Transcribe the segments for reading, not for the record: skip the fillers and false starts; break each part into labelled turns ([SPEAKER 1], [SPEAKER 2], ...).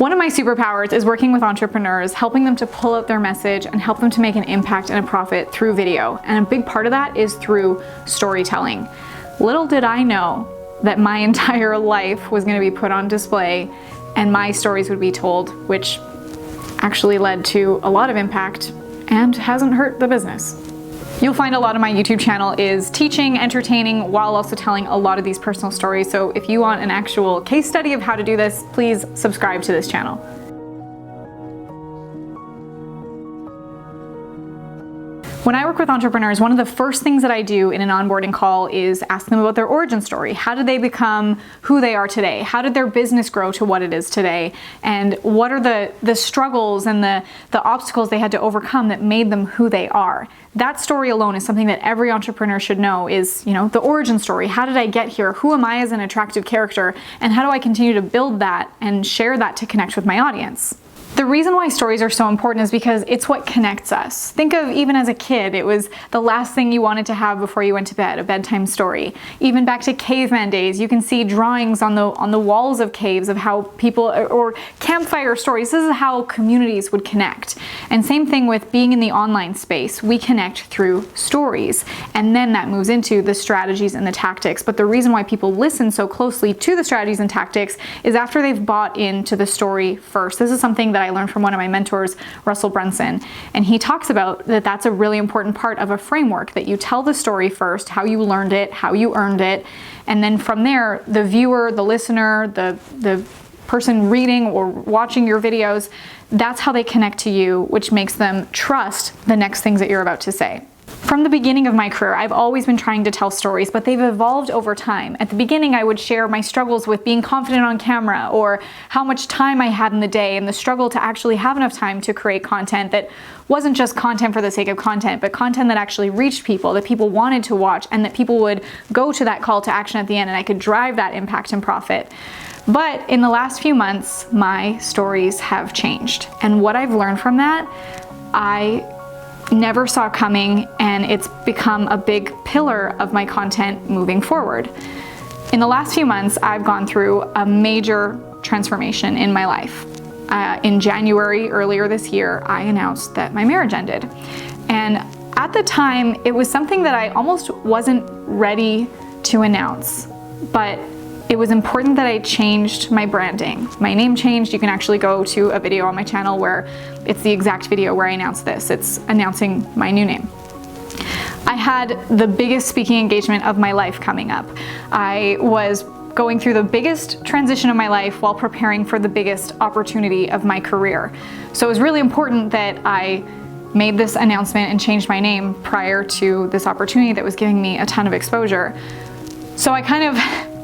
[SPEAKER 1] One of my superpowers is working with entrepreneurs, helping them to pull out their message and help them to make an impact and a profit through video. And a big part of that is through storytelling. Little did I know that my entire life was going to be put on display and my stories would be told, which actually led to a lot of impact and hasn't hurt the business. You'll find a lot of my YouTube channel is teaching, entertaining, while also telling a lot of these personal stories. So if you want an actual case study of how to do this, please subscribe to this channel. When I work with entrepreneurs, one of the first things that I do in an onboarding call is ask them about their origin story. How did they become who they are today? How did their business grow to what it is today? And what are the struggles and the obstacles they had to overcome that made them who they are? That story alone is something that every entrepreneur should know is, the origin story. How did I get here? Who am I as an attractive character? And how do I continue to build that and share that to connect with my audience? The reason why stories are so important is because it's what connects us. Think of even as a kid, it was the last thing you wanted to have before you went to bed, a bedtime story. Even back to caveman days, you can see drawings on the walls of caves of how people, or campfire stories, this is how communities would connect. And same thing with being in the online space, we connect through stories. And then that moves into the strategies and the tactics. But the reason why people listen so closely to the strategies and tactics is after they've bought into the story first. This is something that I learned from one of my mentors, Russell Brunson, and he talks about that that's a really important part of a framework, that you tell the story first, how you learned it, how you earned it, and then from there, the viewer, the listener, the person reading or watching your videos, that's how they connect to you, which makes them trust the next things that you're about to say. From the beginning of my career, I've always been trying to tell stories, but they've evolved over time. At the beginning, I would share my struggles with being confident on camera, or how much time I had in the day, and the struggle to actually have enough time to create content that wasn't just content for the sake of content, but content that actually reached people, that people wanted to watch, and that people would go to that call to action at the end, and I could drive that impact and profit. But in the last few months, my stories have changed. And what I've learned from that, I never saw coming, and it's become a big pillar of my content moving forward. In the last few months, I've gone through a major transformation in my life. In January, earlier this year, I announced that my marriage ended. And at the time, it was something that I almost wasn't ready to announce, but it was important that I changed my branding. My name changed. You can actually go to a video on my channel where it's the exact video where I announced this. It's announcing my new name. I had the biggest speaking engagement of my life coming up. I was going through the biggest transition of my life while preparing for the biggest opportunity of my career. So it was really important that I made this announcement and changed my name prior to this opportunity that was giving me a ton of exposure. So I kind of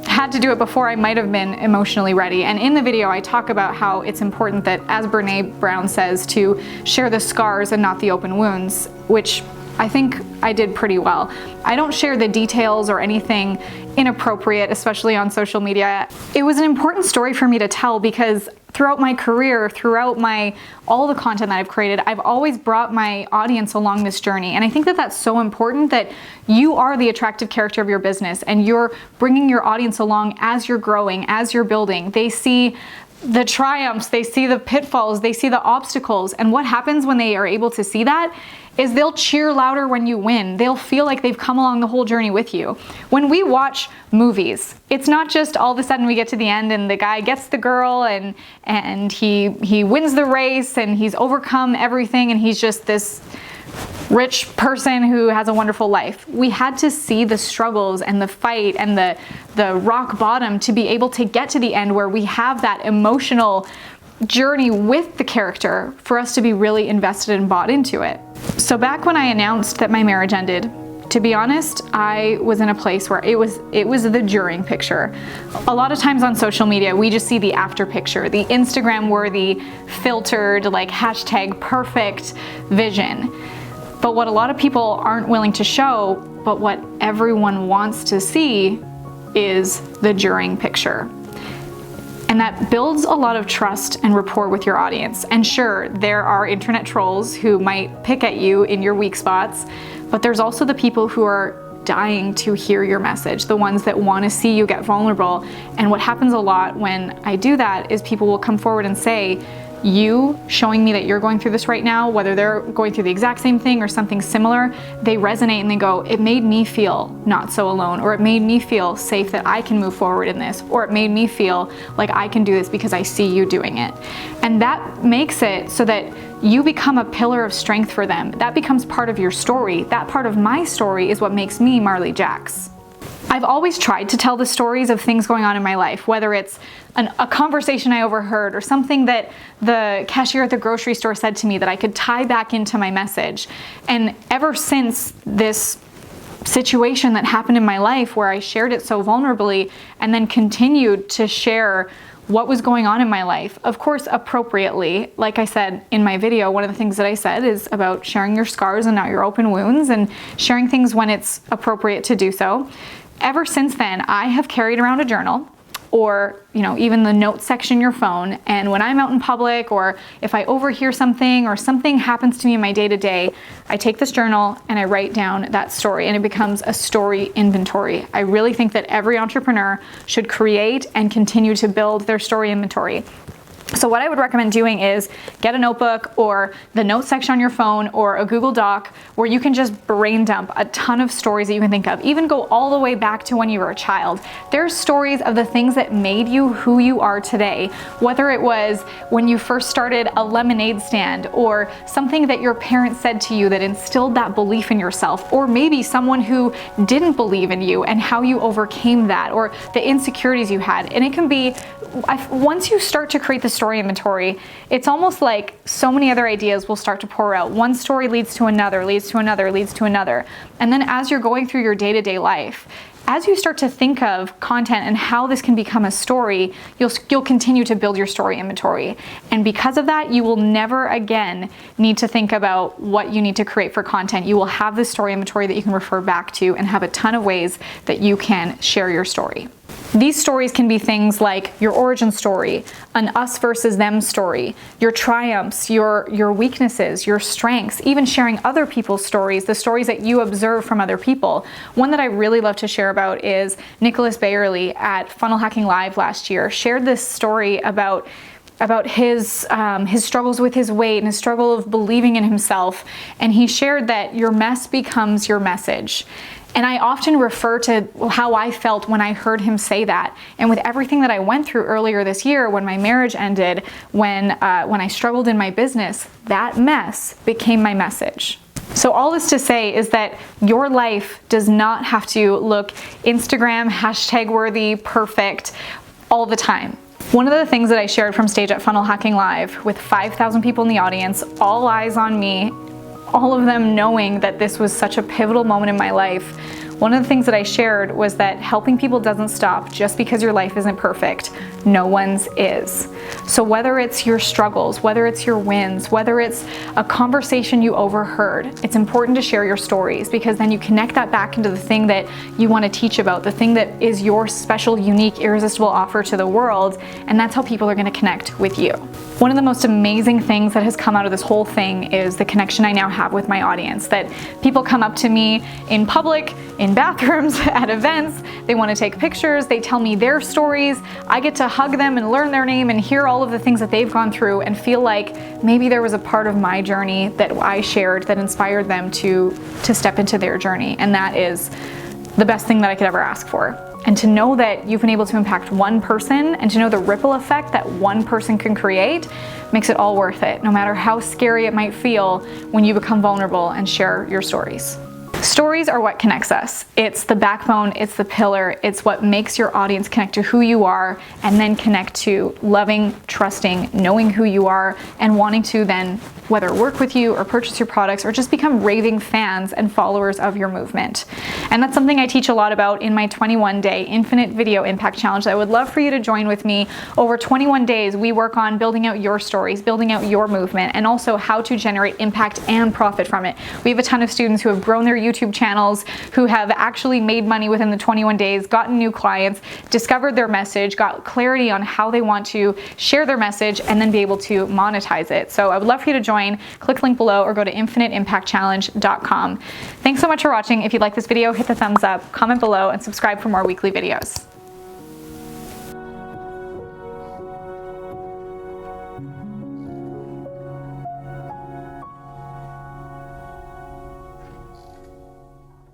[SPEAKER 1] had to do it before I might have been emotionally ready. And in the video, I talk about how it's important that, as Brene Brown says, to share the scars and not the open wounds, which I think I did pretty well. I don't share the details or anything inappropriate, especially on social media. It was an important story for me to tell because throughout my career, throughout all the content that I've created, I've always brought my audience along this journey. And I think that that's so important, that you are the attractive character of your business and you're bringing your audience along as you're growing, as you're building. They see the triumphs, they see the pitfalls, they see the obstacles. And what happens when they are able to see that is they'll cheer louder when you win. They'll feel like they've come along the whole journey with you. When we watch movies, it's not just all of a sudden we get to the end and the guy gets the girl and he wins the race and he's overcome everything and he's just this rich person who has a wonderful life. We had to see the struggles and the fight and the rock bottom to be able to get to the end where we have that emotional journey with the character for us to be really invested and bought into it. So back when I announced that my marriage ended, to be honest, I was in a place where it was the during picture. A lot of times on social media, we just see the after picture, the Instagram worthy, filtered, like hashtag perfect vision. But what a lot of people aren't willing to show, but what everyone wants to see, is the during picture. And that builds a lot of trust and rapport with your audience. And sure, there are internet trolls who might pick at you in your weak spots, but there's also the people who are dying to hear your message, the ones that want to see you get vulnerable. And what happens a lot when I do that is people will come forward and say, you showing me that you're going through this right now, whether they're going through the exact same thing or something similar, they resonate and they go, it made me feel not so alone, or it made me feel safe that I can move forward in this, or it made me feel like I can do this because I see you doing it. And that makes it so that you become a pillar of strength for them. That becomes part of your story. That part of my story is what makes me Marley Jaxx. I've always tried to tell the stories of things going on in my life, whether it's a conversation I overheard or something that the cashier at the grocery store said to me that I could tie back into my message. And ever since this situation that happened in my life where I shared it so vulnerably and then continued to share what was going on in my life, of course, appropriately. Like I said in my video, one of the things that I said is about sharing your scars and not your open wounds, and sharing things when it's appropriate to do so. Ever since then, I have carried around a journal, or even the notes section in your phone, and when I'm out in public, or if I overhear something or something happens to me in my day-to-day, I take this journal and I write down that story, and it becomes a story inventory. I really think that every entrepreneur should create and continue to build their story inventory. So what I would recommend doing is get a notebook or the notes section on your phone or a Google Doc where you can just brain dump a ton of stories that you can think of. Even go all the way back to when you were a child. There's stories of the things that made you who you are today, whether it was when you first started a lemonade stand, or something that your parents said to you that instilled that belief in yourself, or maybe someone who didn't believe in you and how you overcame that, or the insecurities you had. And it can be, once you start to create the story inventory, it's almost like so many other ideas will start to pour out. One story leads to another, leads to another, leads to another. And then as you're going through your day-to-day life, as you start to think of content and how this can become a story, you'll continue to build your story inventory. And because of that, you will never again need to think about what you need to create for content. You will have this story inventory that you can refer back to and have a ton of ways that you can share your story. These stories can be things like your origin story, an us versus them story, your triumphs, your weaknesses, your strengths, even sharing other people's stories, the stories that you observe from other people. One that I really love to share about is Nicholas Bayerly at Funnel Hacking Live last year shared this story about his struggles with his weight and his struggle of believing in himself. And he shared that your mess becomes your message. And I often refer to how I felt when I heard him say that. And with everything that I went through earlier this year, when my marriage ended, when I struggled in my business, that mess became my message. So all this to say is that your life does not have to look Instagram, hashtag worthy, perfect all the time. One of the things that I shared from stage at Funnel Hacking Live with 5,000 people in the audience, all eyes on me, all of them knowing that this was such a pivotal moment in my life, one of the things that I shared was that helping people doesn't stop just because your life isn't perfect. No one's is. So whether it's your struggles, whether it's your wins, whether it's a conversation you overheard, it's important to share your stories, because then you connect that back into the thing that you want to teach about, the thing that is your special, unique, irresistible offer to the world, and that's how people are going to connect with you. One of the most amazing things that has come out of this whole thing is the connection I now have with my audience, that people come up to me in public, in bathrooms, at events, they want to take pictures, they tell me their stories, I get to hug them and learn their name and hear all of the things that they've gone through and feel like maybe there was a part of my journey that I shared that inspired them to step into their journey. And that is the best thing that I could ever ask for. And to know that you've been able to impact one person, and to know the ripple effect that one person can create, makes it all worth it, no matter how scary it might feel when you become vulnerable and share your stories. Stories are what connects us. It's the backbone, it's the pillar, it's what makes your audience connect to who you are, and then connect to loving, trusting, knowing who you are, and wanting to then whether work with you or purchase your products or just become raving fans and followers of your movement. And that's something I teach a lot about in my 21-day Infinite Video Impact Challenge. I would love for you to join with me. Over 21 days, we work on building out your stories, building out your movement, and also how to generate impact and profit from it. We have a ton of students who have grown their YouTube YouTube channels who have actually made money within the 21 days, gotten new clients, discovered their message, got clarity on how they want to share their message, and then be able to monetize it. So I would love for you to join. Click link below or go to infiniteimpactchallenge.com. Thanks so much for watching. If you like this video, hit the thumbs up, comment below, and subscribe for more weekly videos.